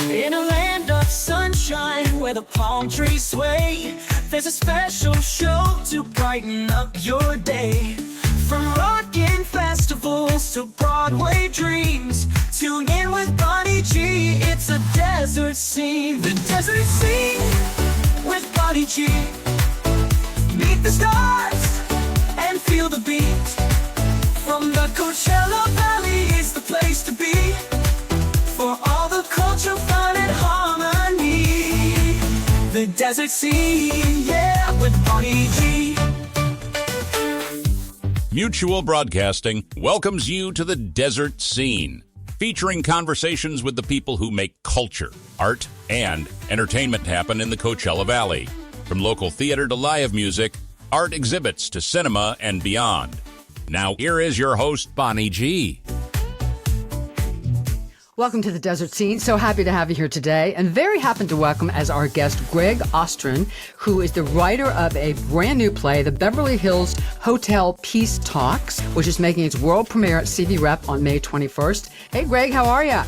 In a land of sunshine where the palm trees sway, there's a special show to brighten up your day. From rockin' festivals to Broadway dreams, tune in with Bonnie G. It's a desert scene. The desert scene with Bonnie G. Meet the stars and feel the beat. From the Coachella Valley is the place to be, for all the culture, fun, and harmony. The desert scene, yeah, with Bonnie G. Mutual Broadcasting welcomes you to the Desert Scene, featuring conversations with the people who make culture, art, and entertainment happen in the Coachella Valley. From local theater to live music, art exhibits to cinema and beyond. Now, here is your host, Bonnie G. Welcome to the Desert Scene. So happy to have you here today, and very happy to welcome as our guest Gregg Ostrin, who is the writer of a brand new play, The Beverly Hills Hotel Peace Talks, which is making its world premiere at CV Rep on May 21st. Hey, Gregg, how are you?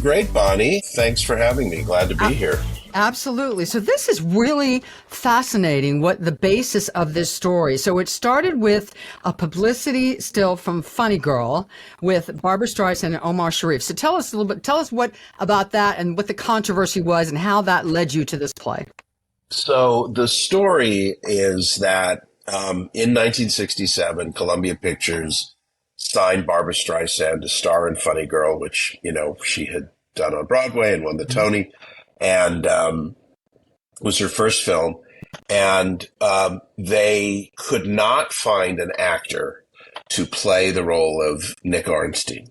Great, Bonnie. Thanks for having me. Glad to be here. Absolutely. So this is really fascinating, what the basis of this story. So it started with a publicity still from Funny Girl with Barbra Streisand and Omar Sharif. So tell us a little bit, tell us what about that and what the controversy was and how that led you to this play. So the story is that in 1967, Columbia Pictures signed Barbra Streisand to star in Funny Girl, which, you know, she had done on Broadway and won the Tony. And was her first film, and they could not find an actor to play the role of Nick Ornstein.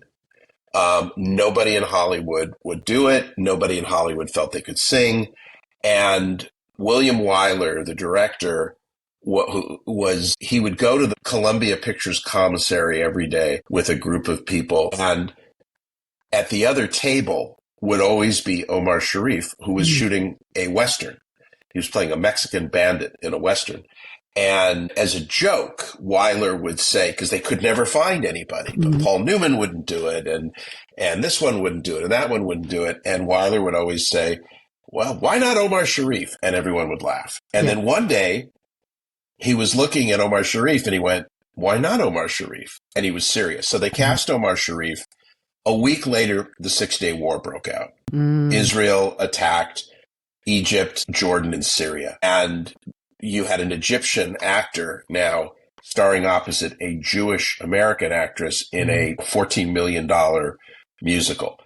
Nobody in Hollywood would do it. Nobody in Hollywood felt they could sing. And William Wyler, the director, he would go to the Columbia Pictures commissary every day with a group of people, and at the other table would always be Omar Sharif, who was shooting a Western. He was playing a Mexican bandit in a Western. And as a joke, Wyler would say, because they could never find anybody, but Paul Newman wouldn't do it, and this one wouldn't do it, and that one wouldn't do it. And Wyler would always say, well, why not Omar Sharif? And everyone would laugh. And then one day, he was looking at Omar Sharif, and he went, why not Omar Sharif? And he was serious. So they cast Omar Sharif. A week later, the Six-Day War broke out. Israel attacked Egypt, Jordan, and Syria. And you had an Egyptian actor now starring opposite a Jewish American actress in a $14 million musical.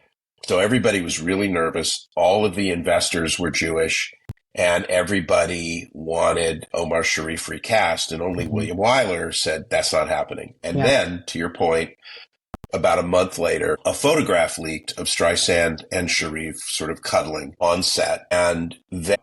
So everybody was really nervous. All of the investors were Jewish, and everybody wanted Omar Sharif recast. And only William Wyler said, that's not happening. And then, to your point, about a month later, a photograph leaked of Streisand and Sharif sort of cuddling on set. And they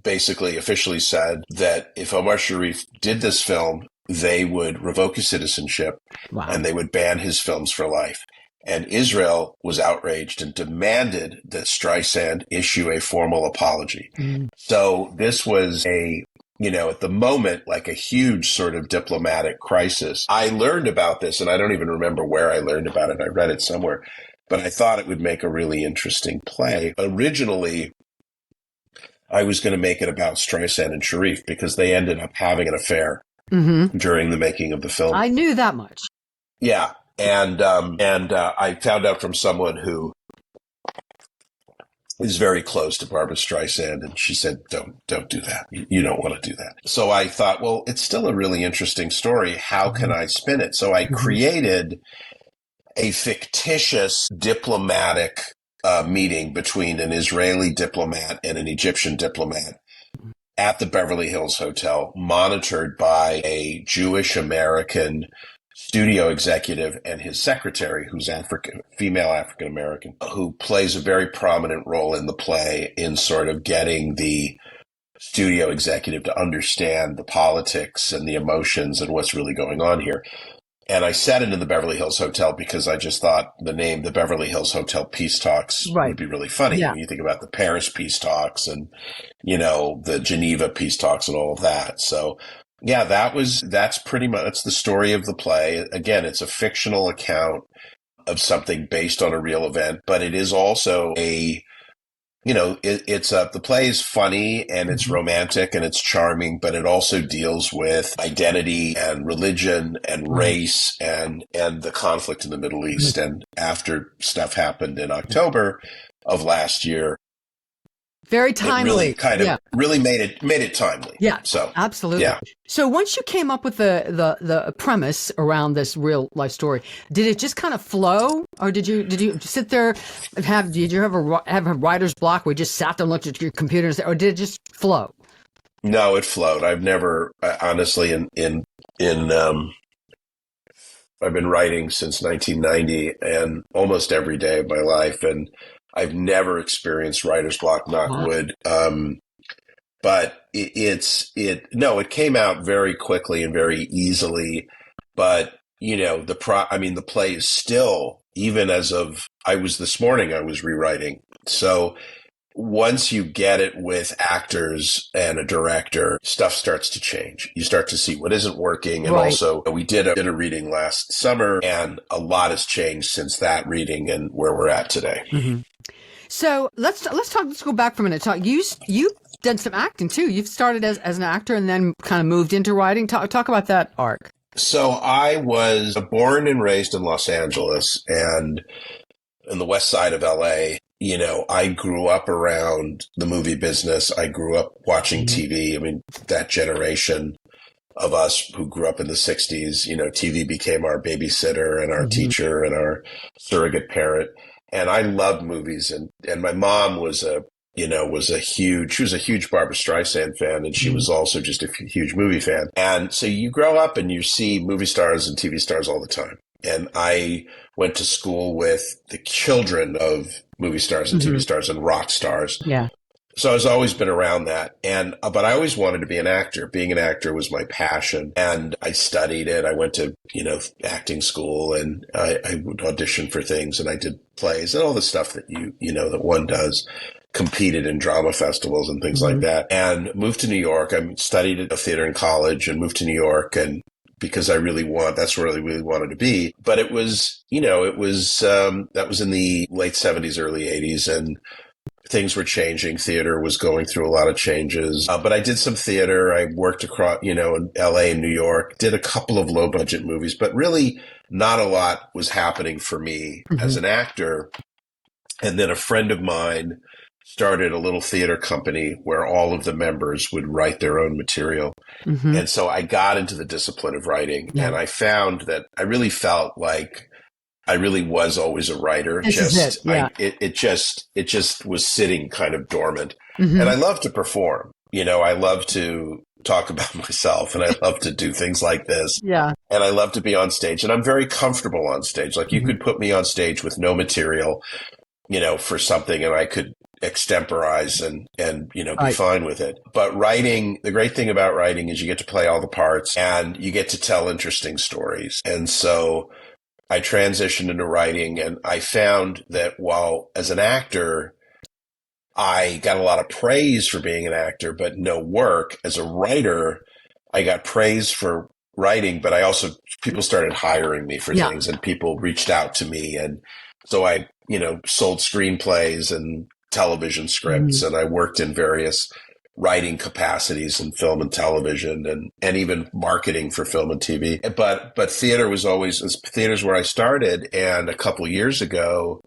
basically officially said that if Omar Sharif did this film, they would revoke his citizenship and they would ban his films for life. And Israel was outraged and demanded that Streisand issue a formal apology. So this was at the moment, like a huge sort of diplomatic crisis. I learned about this, and I don't even remember where I learned about it. I read it somewhere, but I thought it would make a really interesting play. Originally, I was going to make it about Streisand and Sharif because they ended up having an affair during the making of the film. I knew that much. Yeah. And I found out from someone who is very close to Barbra Streisand, and she said, don't do that. You don't want to do that. So I thought, well, it's still a really interesting story. How can I spin it? So I created a fictitious diplomatic meeting between an Israeli diplomat and an Egyptian diplomat at the Beverly Hills Hotel, monitored by a Jewish American studio executive and his secretary, who's female African American, who plays a very prominent role in the play in sort of getting the studio executive to understand the politics and the emotions and what's really going on here. And I set it in the Beverly Hills Hotel because I just thought the name, the Beverly Hills Hotel Peace Talks, would be really funny. When you think about the Paris Peace Talks and, the Geneva Peace Talks and all of that. So that's pretty much the story of the play. Again, it's a fictional account of something based on a real event, but it is also the play is funny and it's romantic and it's charming, but it also deals with identity and religion and race and the conflict in the Middle East. And after stuff happened in October of last year, very timely. It really really made it timely. Yeah. So absolutely. Yeah. So once you came up with the premise around this real life story, did it just kind of flow, or did you sit there and did you ever have a writer's block where you just sat there and looked at your computers, or did it just flow? No, it flowed. I've never honestly I've been writing since 1990 and almost every day of my life, and I've never experienced writer's block, knock wood. But it came out very quickly and very easily. But, the play is still, even as of, this morning I was rewriting. So once you get it with actors and a director, stuff starts to change. You start to see what isn't working. And also we did a reading last summer, and a lot has changed since that reading and where we're at today. Mm-hmm. So let's go back for a minute. You did some acting too. You've started as an actor and then kind of moved into writing. Talk about that arc. So I was born and raised in Los Angeles and in the west side of LA. I grew up around the movie business. I grew up watching TV. I mean, that generation of us who grew up in the 60s, TV became our babysitter and our teacher and our surrogate parent. And I loved movies, and my mom was a huge Barbra Streisand fan, and she was also just a huge movie fan. And so you grow up and you see movie stars and TV stars all the time. And I went to school with the children of movie stars and TV stars and rock stars. Yeah. So I've always been around that. But I always wanted to be an actor. Being an actor was my passion. And I studied it. I went to, acting school, and I would audition for things, and I did plays and all the stuff that that one does, competed in drama festivals and things like that, and moved to New York. I studied at a theater in college and moved to New York, and because that's where I really wanted to be. But it was, that was in the late 70s, early 80s, and things were changing. Theater was going through a lot of changes. But I did some theater. I worked across, in LA and New York, did a couple of low budget movies, but really not a lot was happening for me as an actor. And then a friend of mine started a little theater company where all of the members would write their own material. And so I got into the discipline of writing, and I found that I really felt like I really was always a writer. It just was sitting kind of dormant. And I love to perform. I love to talk about myself, and I love to do things like this. Yeah. And I love to be on stage, and I'm very comfortable on stage. Like you could put me on stage with no material, for something, and I could extemporize and be fine with it. But writing, the great thing about writing is you get to play all the parts and you get to tell interesting stories. And so I transitioned into writing, and I found that while as an actor, I got a lot of praise for being an actor, but no work. As a writer, I got praise for writing, but people started hiring me for things, and people reached out to me. And so I, sold screenplays and television scripts, and I worked in various writing capacities in film and television, and even marketing for film and TV. But theater's where I started. And a couple years ago,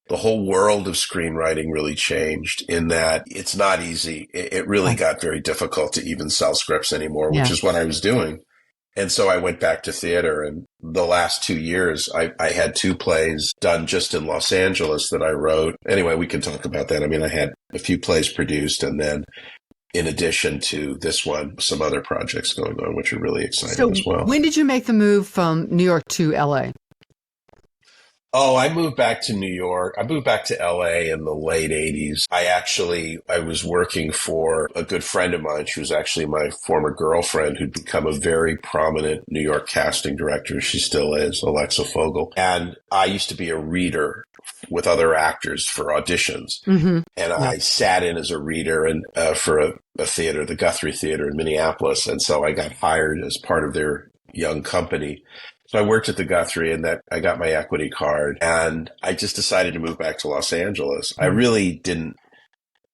the whole world of screenwriting really changed in that it's not easy. It really got very difficult to even sell scripts anymore, which is what I was doing. And so I went back to theater, and the last 2 years, I had 2 plays done just in Los Angeles that I wrote. Anyway, we can talk about that. I mean, I had a few plays produced, and then in addition to this one, some other projects going on, which are really exciting as well. When did you make the move from New York to LA? Oh, I moved back to New York. I moved back to LA in the late 80s. I was working for a good friend of mine. She was actually my former girlfriend who'd become a very prominent New York casting director. She still is, Alexa Fogel. And I used to be a reader with other actors for auditions. And I sat in as a reader and for a theater, the Guthrie Theater in Minneapolis. And so I got hired as part of their young company. So I worked at the Guthrie, and that I got my equity card, and I just decided to move back to Los Angeles. I really didn't,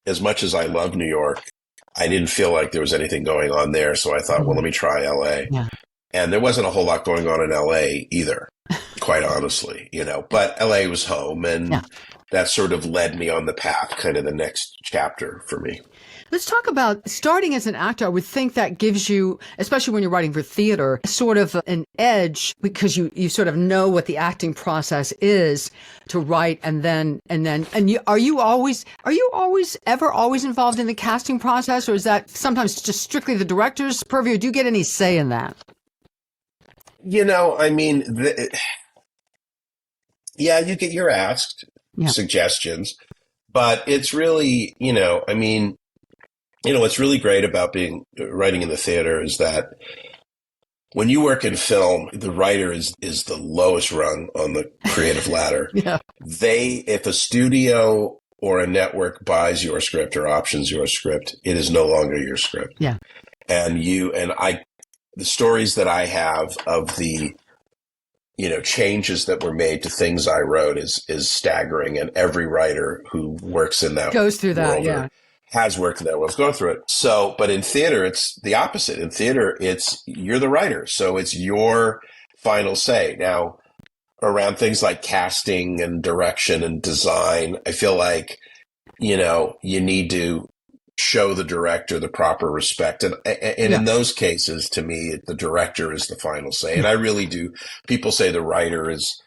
as much as I love New York, I didn't feel like there was anything going on there. So I thought, well, let me try LA. Yeah. And there wasn't a whole lot going on in LA either, quite honestly, but LA was home, and that sort of led me on the path, kind of the next chapter for me. Let's talk about starting as an actor. I would think that gives you, especially when you're writing for theater, sort of an edge because you sort of know what the acting process is to write, are you always involved in the casting process, or is that sometimes just strictly the director's purview? Do you get any say in that? I mean, you're asked suggestions, but it's really, what's really great about writing in the theater is that when you work in film, the writer is the lowest rung on the creative ladder. If a studio or a network buys your script or options your script, it is no longer your script. Yeah. And the stories that I have of the, changes that were made to things I wrote is staggering. And every writer who works in that goes through that, has worked in that world, going through it. So, but in theater, it's the opposite. In theater, you're the writer. So it's your final say. Now, around things like casting and direction and design, I feel like, you need to show the director the proper respect. And in those cases, to me, the director is the final say. And I really do. People say the writer is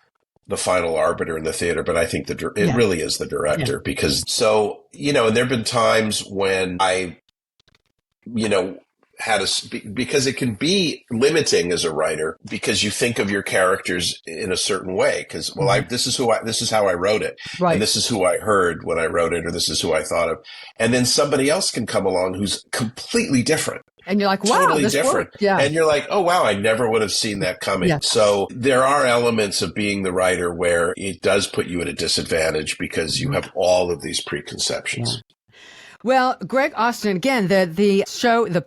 the final arbiter in the theater, but I think it really is the director because and there've been times when I, because it can be limiting as a writer because you think of your characters in a certain way because, this is how I wrote it. Right. And this is who I heard when I wrote it, or this is who I thought of. And then somebody else can come along who's completely different. And you're like, wow, totally this different. Worked. Yeah. And you're like, oh, wow, I never would have seen that coming. Yeah. So there are elements of being the writer where it does put you at a disadvantage because you have all of these preconceptions. Yeah. Well, Gregg Ostrin, again, the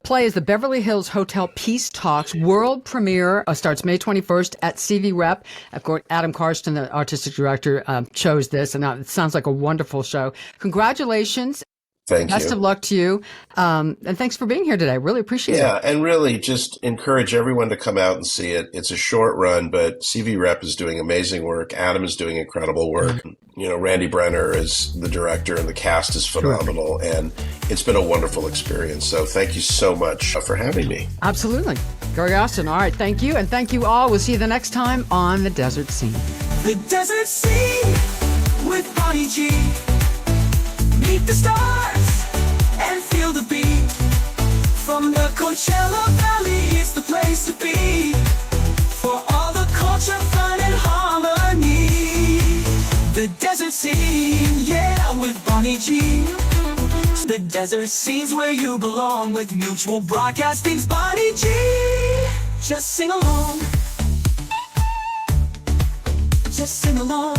play is the Beverly Hills Hotel Peace Talks world premiere. Starts May 21st at CV Rep. Of course, Adam Karsten, the artistic director, chose this, and it sounds like a wonderful show. Congratulations. Thank you. Best of luck to you. And thanks for being here today. Really appreciate it. Yeah, and really just encourage everyone to come out and see it. It's a short run, but CV Rep is doing amazing work. Adam is doing incredible work. Randy Brenner is the director, and the cast is phenomenal. Sure. And it's been a wonderful experience. So thank you so much for having me. Absolutely. Gregg Ostrin. All right. Thank you. And thank you all. We'll see you the next time on The Desert Scene. The Desert Scene with Bonnie G. Meet the stars and feel the beat. From the Coachella Valley, it's the place to be. For all the culture, fun, and harmony. The Desert Scene, with Bonnie G. The Desert Scene's where you belong with Mutual Broadcasting's Bonnie G. Just sing along. Just sing along.